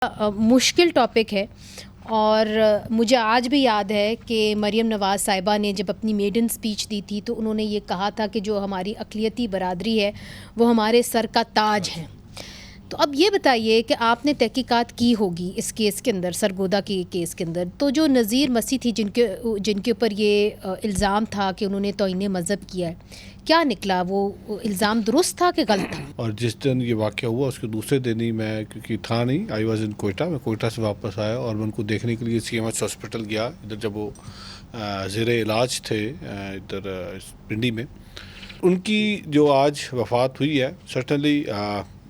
मुश्किल टॉपिक है और मुझे आज भी याद है कि मरियम नवाज़ साहिबा ने जब अपनी मेडन स्पीच दी थी तो उन्होंने ये कहा था कि जो हमारी अक़लियती बरादरी है वो हमारे सर का ताज है। तो अब ये बताइए कि आपने तहकीकात की होगी इस केस के अंदर, सरगोदा के केस के अंदर, तो जो नज़ीर मसीह थी जिनके ऊपर ये इल्ज़ाम था कि उन्होंने तौहीन मज़हब किया है, क्या निकला? वो इल्ज़ाम दुरुस्त था कि गलत था? और जिस दिन ये वाक़या हुआ उसके दूसरे दिन ही मैं, क्योंकि था नहीं, आई वॉज इन कोयटा, मैं कोयटा से वापस आया और मैं उनको देखने के लिए CMH हॉस्पिटल गया, इधर जब वो ज़ेर इलाज थे इधर पिंडी में। उनकी जो आज वफ़ात हुई है, सर्टनली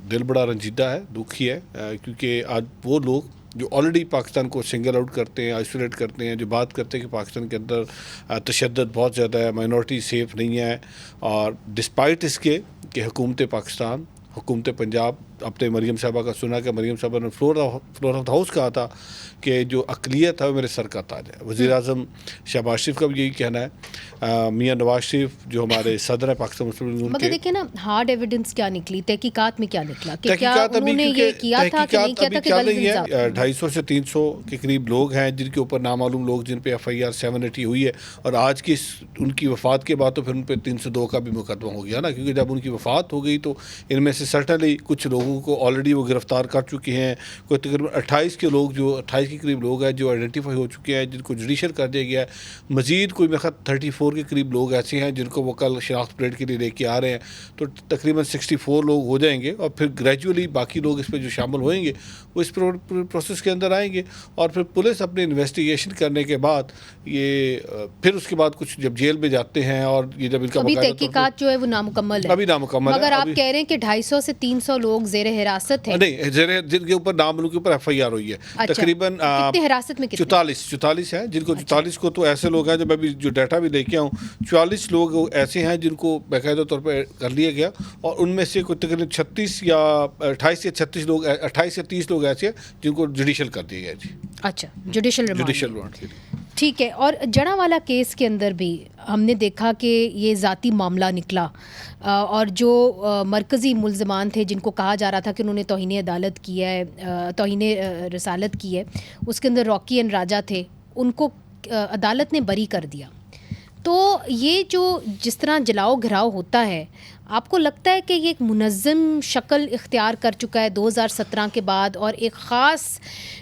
दिल बड़ा रंजीदा है, दुखी है, क्योंकि आज वो लोग जो ऑलरेडी पाकिस्तान को सिंगल आउट करते हैं, आइसोलेट करते हैं, जो बात करते हैं कि पाकिस्तान के अंदर तशद्दुद बहुत ज़्यादा है, माइनॉरिटी सेफ़ नहीं है, और डिस्पाइट इसके कि हुकूमत पाकिस्तान, हुकूमत पंजाब, अपने मरियम साहबा का सुना कि मरियम साहबा ने फ्लोर ऑफ द हाउस कहा था कि जो अक़लियत है वो मेरे सर का ताज है। वज़ीर आज़म शहबाज शरीफ का भी यही कहना है, मियाँ नवाज शरीफ जो हमारे सदर हैं पाकिस्तान मुस्लिम लीग, मगर देखिए ना, हार्ड एविडेंस क्या निकली, तहकीकात में क्या निकला कि क्या उन्होंने ये किया था कि नहीं किया था कि गलत इल्ज़ाम? 250 से 300 के करीब लोग हैं जिनके ऊपर नामालूम लोग, जिन पे FIR 780 हुई है, और आज की उनकी वफ़ात के बाद तो फिर उन पर 302 का भी मुकदमा हो गया ना, क्योंकि जब उनकी वफ़ात हो गई तो इनमें से सर्टनली कुछ लोगों को ऑलरेडी वो गिरफ़्तार कर चुके हैं। कोई तकरीबन 28 के लोग, जो 28 के करीब लोग हैं जो आइडेंटिफाई हो चुके हैं, जिनको जुडिशल कर दिया गया है। मज़ीद कोई मेरे ख्याल 34 के करीब लोग ऐसे हैं जिनको वो कल शनाख्त परेड के लिए लेके आ रहे हैं, तो तकरीबन 64 लोग हो जाएंगे, और फिर ग्रेजुअली बाकी लोग इस पर जो शामिल होएंगे वो इस प्रोसेस के अंदर आएंगे, और फिर पुलिस अपनी इन्वेस्टिगेशन करने के बाद ये फिर उसके बाद कुछ जब जेल में जाते हैं, और ये जब इनका अभी तहकीकात जो है वो नामुकम्मल है, अभी नामुकम्मल है। मगर आप कह रहे हैं कि 250 से 300 लोग ज़ेर हिरासत है? नहीं, जिनके ऊपर नाम के ऊपर FIR हुई है। अच्छा, तकरीबन कितने हिरासत में? 44 हैं जिनको। 44 को तो ऐसे लोग हैं जो मैं भी जो डाटा भी लेके आऊँ, 44 लोग ऐसे हैं जिनको बाकायदा तौर पर कर लिया गया, और उनमें से कोई तकरीबन 36 या 28 या 36 लोग, 28 या 30 लोग ऐसे हैं जिनको जुडिशल कर दिया गया जी। अच्छा, जुडिशल रिमांड, ठीक है। और जड़ावाला केस के अंदर भी हमने देखा कि ये ज़ाती मामला निकला, और जो मरकज़ी मुल्ज़मान थे जिनको कहा जा रहा था कि उन्होंने तौहीन अदालत किया है, तौहीन रसालत की है, उसके अंदर रॉकी एंड राजा थे, उनको अदालत ने बरी कर दिया। तो ये जो जिस तरह जलाओ घिराव होता है, आपको लगता है कि ये एक मुनज़्ज़म शक्ल इख्तियार कर चुका है 2017 के बाद, और एक ख़ास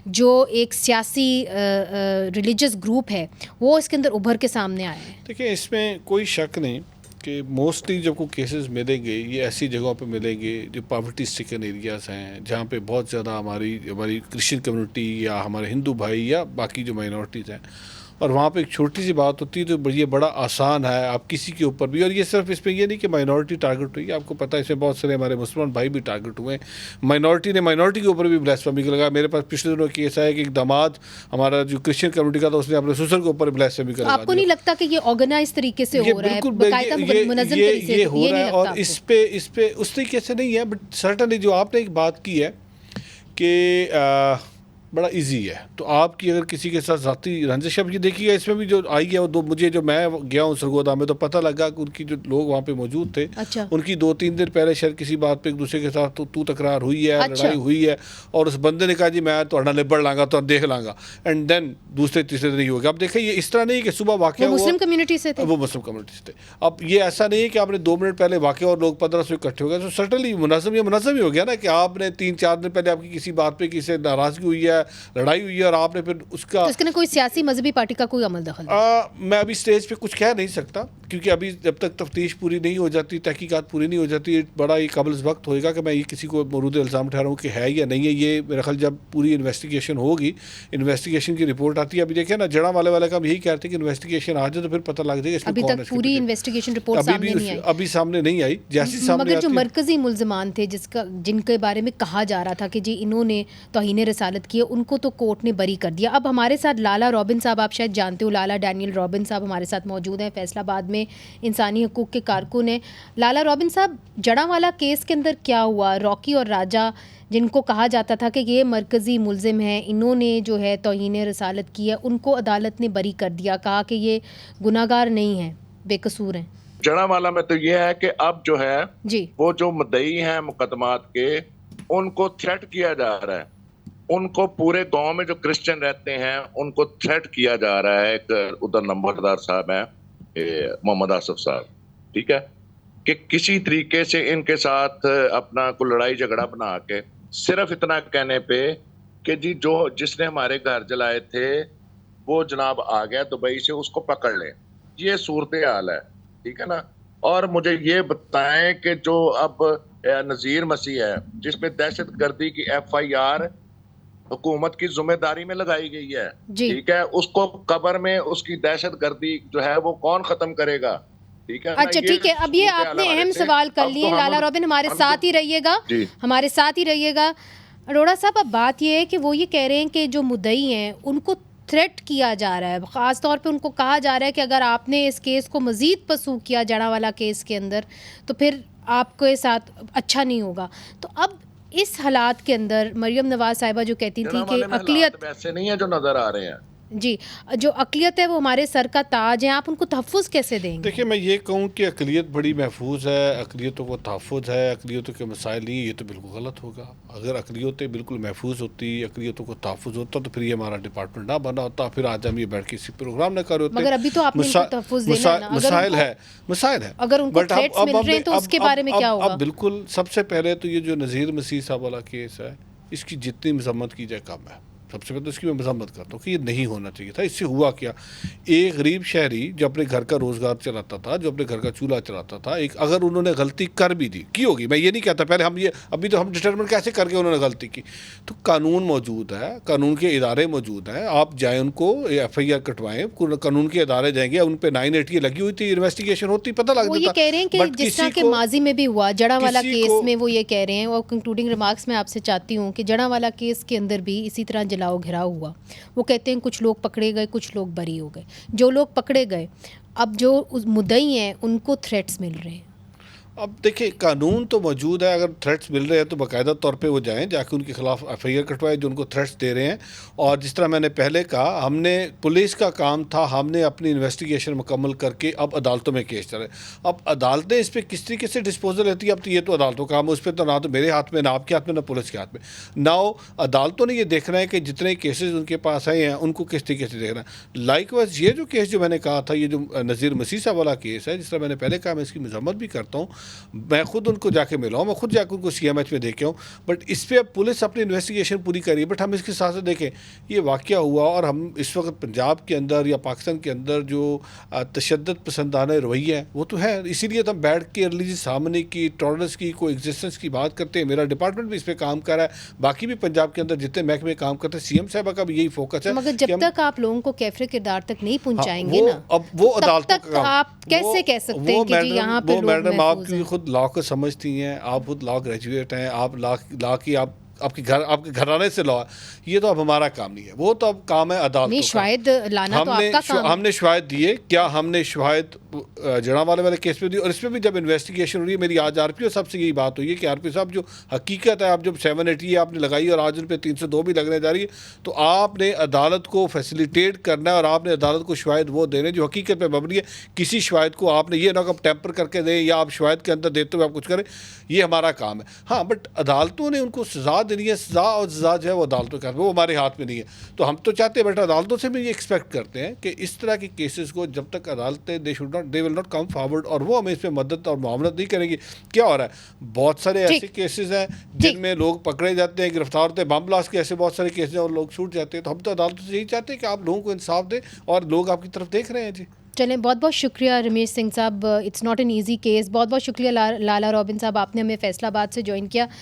जो एक सियासी रिलीजियस ग्रुप है वो इसके अंदर उभर के सामने आया है? देखिए, इसमें कोई शक नहीं कि मोस्टली जब कोई केसेस मिलेंगे ये ऐसी जगहों पे मिलेंगे जो पॉवर्टी स्ट्रिकन एरियाज़ हैं, जहाँ पे बहुत ज़्यादा हमारी क्रिश्चियन कम्युनिटी या हमारे हिंदू भाई या बाकी जो माइनॉरिटीज़ हैं, और वहाँ पे एक छोटी सी बात होती है तो ये बड़ा आसान है आप किसी के ऊपर भी, और ये सिर्फ इसमें ये नहीं कि माइनॉरिटी टारगेट हुई है, आपको पता है इसमें बहुत सारे हमारे मुसलमान भाई भी टारगेट हुए हैं। माइनॉरिटी ने माइनॉरिटी के ऊपर भी ब्लास्फेमी लगा। मेरे पास पिछले दिनों केस आया कि एक दामाद हमारा जो क्रिश्चियन कम्युनिटी का था, उसने अपने ससुर के ऊपर ब्लास्फेमी करा। आपको नहीं लगता कि ये ऑर्गेनाइज तरीके से हो रहा है, बाकायदा मुनज़्ज़म तरीके से ये हो रहा है? और इस पे उस तरीके से नहीं है, बट सर्टनली जो आपने एक बात की है कि बड़ा इजी है, तो आपकी अगर किसी के साथ ज़ाती रंजिश, अब ये देखिएगा इसमें भी जो आई है वो मुझे जो मैं गया हूँ सरगोदा में तो पता लगा कि उनकी जो लोग वहाँ पे मौजूद थे, अच्छा, उनकी 2-3 दिन पहले शायद किसी बात पे एक दूसरे के साथ तू तकरार हुई है, अच्छा, लड़ाई हुई है, और उस बंदे ने कहा जी मैं तो निबड़ लाँगा, तो देख लाँगा, एंड देन दूसरे तीसरे दिन ही होगा। अब देखिए ये इस तरह नहीं कि सुबह वाक़या मुस्लिम कम्युनिटी से थे, वो मुस्लिम कम्युनिटी से थे। अब ये ऐसा नहीं है कि आपने 2 मिनट पहले वाक़या और लोग 1500 इकट्ठे हो गए, तो सर्टनली मुनज़्ज़म ही हो गया ना, कि आपने 3-4 दिन पहले आपकी किसी बात पर किसी से नाराज़गी हुई है, लड़ाई हुई है, और आपने फिर उसका, तो इसके कोई सियासी मजहबी पार्टी का कोई अमल दखल? मैं अभी स्टेज पे कुछ कह नहीं सकता, क्योंकि अभी जब तक तफ्तीश पूरी नहीं हो जाती, तहकीकात पूरी नहीं हो जाती, बड़ा ही काबिल वक्त होएगा कि मैं ये किसी को मौरूद इल्ज़ाम ठहराऊँ कि है या नहीं है। ये मेरा ख्याल जब पूरी इन्वेस्टिगेशन होगी, इन्वेस्टिगेशन की रिपोर्ट आती है, अभी देखिए ना जड़ा वाले का हम यही कहते हैं कि इन्वेस्टिगेशन आ जाए तो फिर पता लग जाएगा। अभी तक पूरी इन्वेस्टिगेशन रिपोर्ट अभी सामने नहीं आई, जैसी सामने मगर जो मरकज़ी मुल्ज़मान थे जिनके बारे में कहा जा रहा था कि जी इन्होंने तौहीन रसालत की है, उनको तो कोर्ट ने बरी कर दिया। अब हमारे साथ लाला रॉबिन साहब, आप शायद जानते हो, लाला डैनियल रॉबिन साहब हमारे साथ मौजूद हैं, फैसलाबाद में इंसानी हकूक़ के कारकुन हैं। लाला रॉबिन साहब, जड़ावाला केस के अंदर क्या हुआ? रॉकी और राजा, जिनको कहा जाता था कि ये मरकज़ी मुल्ज़िम हैं, इन्होंने जो है तौहीन रसालत की है, उनको अदालत ने बरी कर दिया, कहा कि ये गुनाहगार नहीं हैं, बेकसूर हैं। जड़ावाला में तो ये है कि अब जो है जी, वो जो मुद्दई हैं मुकदमात के, उनको थ्रेट किया जा रहा है ان کو پورے گاؤں میں جو کرسچن رہتے ہیں ان کو تھریٹ کیا جا رہا ہے. ایک ادھر نمبردار صاحب ہیں محمد آصف صاحب, ٹھیک ہے, کہ کسی طریقے سے ان کے ساتھ اپنا کوئی لڑائی جھگڑا بنا کے صرف اتنا کہنے پہ کہ جی جس نے ہمارے گھر جلائے تھے وہ جناب آ گیا دبئی سے, اس کو پکڑ لیں. یہ صورتحال ہے, ٹھیک ہے نا. اور مجھے یہ بتائیں کہ جو اب نذیر مسیح ہے جس پہ دہشت گردی کی FIR حکومت کی ذمہ داری میں لگائی گئی ہے, ٹھیک ہے, اس کو قبر میں اس کی دہشت گردی جو ہے وہ کون ختم کرے گا؟ اچھا ٹھیک ہے, اب یہ آپ نے اہم سوال کر لیے. لالا روبن ہمارے ساتھ ہی رہیے گا, ہمارے ساتھ ہی رہیے گا. اروڑا صاحب, اب بات یہ ہے کہ وہ یہ کہہ رہے ہیں کہ جو مدعی ہیں ان کو تھریٹ کیا جا رہا ہے, خاص طور پہ ان کو کہا جا رہا ہے کہ اگر آپ نے اس کیس کو مزید پسو کیا جڑا والا کیس کے اندر تو پھر آپ کے ساتھ اچھا نہیں ہوگا. تو اب اس حالات کے اندر مریم نواز صاحبہ جو کہتی تھی کہ اقلیت ویسے نہیں ہے جو نظر آ رہے ہیں, جی جو اقلیت ہے وہ ہمارے سر کا تاج ہے, آپ ان کو تحفظ کیسے دیں گے؟ دیکھیں, میں یہ کہوں کہ اقلیت بڑی محفوظ ہے, اقلیتوں کو تحفظ ہے, اقلیتوں کے مسائل نہیں, یہ تو بالکل غلط ہوگا. اگر اقلیتیں بالکل محفوظ ہوتی, اقلیتوں کو تحفظ ہوتا تو پھر یہ ہمارا ڈپارٹمنٹ نہ بنا ہوتا, پھر آج ہم یہ بیٹھ کے اسی پروگرام نہ کر ہوتے. مگر ابھی تو آپ نے ان کو تحفظ دینا ہے نا, مسائل ہے, اگر ان کو تھریٹس مل رہے ہیں تو اس کے بارے میں کیا ہوگا؟ اب بالکل سب سے پہلے تو یہ جو نذیر مسیح صاحب والا کیس ہے اس کی جتنی مذمت کی جائے کم ہے. سب سے پہلے تو اس کی میں مذمت کرتا ہوں کہ یہ نہیں ہونا چاہیے تھا. اس سے ہوا کیا, ایک غریب شہری جو اپنے گھر کا روزگار چلاتا تھا, جو اپنے گھر کا چولہا چلاتا تھا, اگر انہوں نے غلطی کر بھی دی, کی ہوگی, میں یہ نہیں کہتا, پہلے ابھی تو ہم ڈٹرمن کیسے کر کے انہوں نے غلطی کی, تو قانون موجود ہے, قانون کے ادارے موجود ہیں, آپ جائیں ان کو FIR کٹوائیں, قانون کے ادارے جائیں گے, ان پہ 980 لگی ہوئی تھی, انویسٹیگیشن ہوتی, پتہ لگ جاتا. وہ یہ کہہ رہے ہیں کہ جس طرح کے ماضی میں بھی ہوا جڑا والا کیس میں, وہ یہ کہہ رہے ہیں, اور کنکلوڈنگ ریمارکس میں آپ سے چاہتی ہوں کہ جڑا والا کیس کے اندر بھی اسی طرح جلاؤ گھراؤ ہوا. وہ کہتے ہیں کچھ لوگ پکڑے گئے, کچھ لوگ بری ہو گئے. جو لوگ پکڑے گئے, اب جو مدعی ہیں ان کو تھریٹس مل رہے ہیں. اب دیکھیں, قانون تو موجود ہے, اگر تھریٹس مل رہے ہیں تو باقاعدہ طور پہ وہ جائیں, جا کے ان کے خلاف FIR کٹوائے جو ان کو تھریٹس دے رہے ہیں. اور جس طرح میں نے پہلے کہا, ہم نے پولیس کا کام تھا, ہم نے اپنی انویسٹیگیشن مکمل کر کے اب عدالتوں میں کیس چل رہے ہیں. اب عدالتیں اس پہ کس طریقے سے ڈسپوزل لیتی ہے, اب تو یہ تو عدالتوں کا کام ہے, اس پہ تو نہ تو میرے ہاتھ میں, نہ آپ کے ہاتھ میں, نہ پولیس کے ہاتھ میں. نہ عدالتوں نے یہ دیکھنا ہے کہ جتنے کیسز ان کے پاس آئے ہیں ان کو کس طریقے سے دیکھنا ہے. لائک وائز یہ جو کیس جو میں نے کہا تھا, یہ جو نذیر مسیح صاحب والا کیس ہے, جس طرح میں نے پہلے کہا, میں اس کی مذمت بھی کرتا ہوں, میں خود ان کو جا کے ملا ہوں, میں خود جا کے ان کو CMH میں دیکھا ہوں, بٹ اس پہ اب پولیس اپنی انویسٹیگیشن پوری کر رہی ہے. بٹ ہم اس کے ساتھ دیکھیں, یہ واقعہ ہوا اور ہم اس وقت پنجاب کے اندر یا پاکستان کے اندر جو تشدد پسندانہ رویہ ہے وہ تو ہے, اسی لیے تو ہم بیٹھ کے ریلیجیس ہارمونی کی, ٹالرنس کی, کو ایگزسٹنس کی بات کرتے ہیں. میرا ڈپارٹمنٹ بھی اس پہ کام کر رہا ہے, باقی بھی پنجاب کے اندر جتنے محکمے کام کرتے ہیں, CM صاحبہ کا بھی یہی فوکس ہے. مگر جب تک آپ لوگوں کو کیفر کردار تک نہیں پہنچائیں گے نا, اب وہ عدالتوں کا کام, آپ کیسے کہہ سکتے ہیں کہ جی یہاں پہ لوگ محفوظ ہیں؟ آپ کی خود لا کو سمجھتی ہیں, آپ خود لا گریجویٹ ہیں, آپ لا کی آپ کے گھرانے سے لا, یہ تو اب ہمارا کام نہیں ہے, وہ تو اب کام ہے عدالتوں کا. شواہد لانا تو آپ کا کام ہے. ہم نے شواہد دیے, کیا ہم نے شواہد جڑا والے کیس میں دی, اور اس میں بھی جب انویسٹیگیشن ہو رہی ہے, میری آج RPO صاحب سے یہی بات ہوئی ہے کہ RPO صاحب جو حقیقت ہے, آپ جب 780 آپ نے لگائی اور آج ان پہ 302 بھی لگنے جا رہی ہے, تو آپ نے عدالت کو فیسیلیٹیٹ کرنا ہے اور آپ نے عدالت کو شواہد وہ دینے جو حقیقت پہ مبنی ہے. کسی شواہد کو آپ نے یہ نہ کہ ٹیمپر کر کے دیں یا آپ شواہد کے اندر دیتے ہوئے آپ کچھ کریں, یہ ہمارا کام ہے. ہاں, بٹ عدالتوں نے ان کو سزا دینی ہے, سزا اور سزا جو ہے وہ عدالتوں کا, وہ ہمارے ہاتھ میں نہیں ہے. تو ہم تو چاہتے ہیں, بٹ عدالتوں سے بھی یہ ایکسپیکٹ کرتے ہیں کہ اس طرح کے کیسز کو جب تک عدالتیں دے ول ناٹ کم فارورڈ, اور وہ ہمیں اس پہ مدد اور معاونت نہیں کریں گی. کیا ہو رہا ہے, بہت سارے ایسے کیسز ہیں جن میں لوگ پکڑے جاتے ہیں, گرفتار ہوتے ہیں, بم بلاسٹ کے ایسے بہت سارے کیسز ہیں اور لوگ چھوٹ جاتے ہیں. تو ہم تو عدالتوں سے یہی چاہتے ہیں کہ آپ لوگوں کو انصاف دیں, اور لوگ آپ کی طرف دیکھ رہے ہیں. جی چلیں, بہت بہت شکریہ رمیش سنگھ صاحب, it's not an easy case. بہت بہت شکریہ لالا روبن صاحب, آپ نے ہمیں فیصل آباد سے جوائن کیا.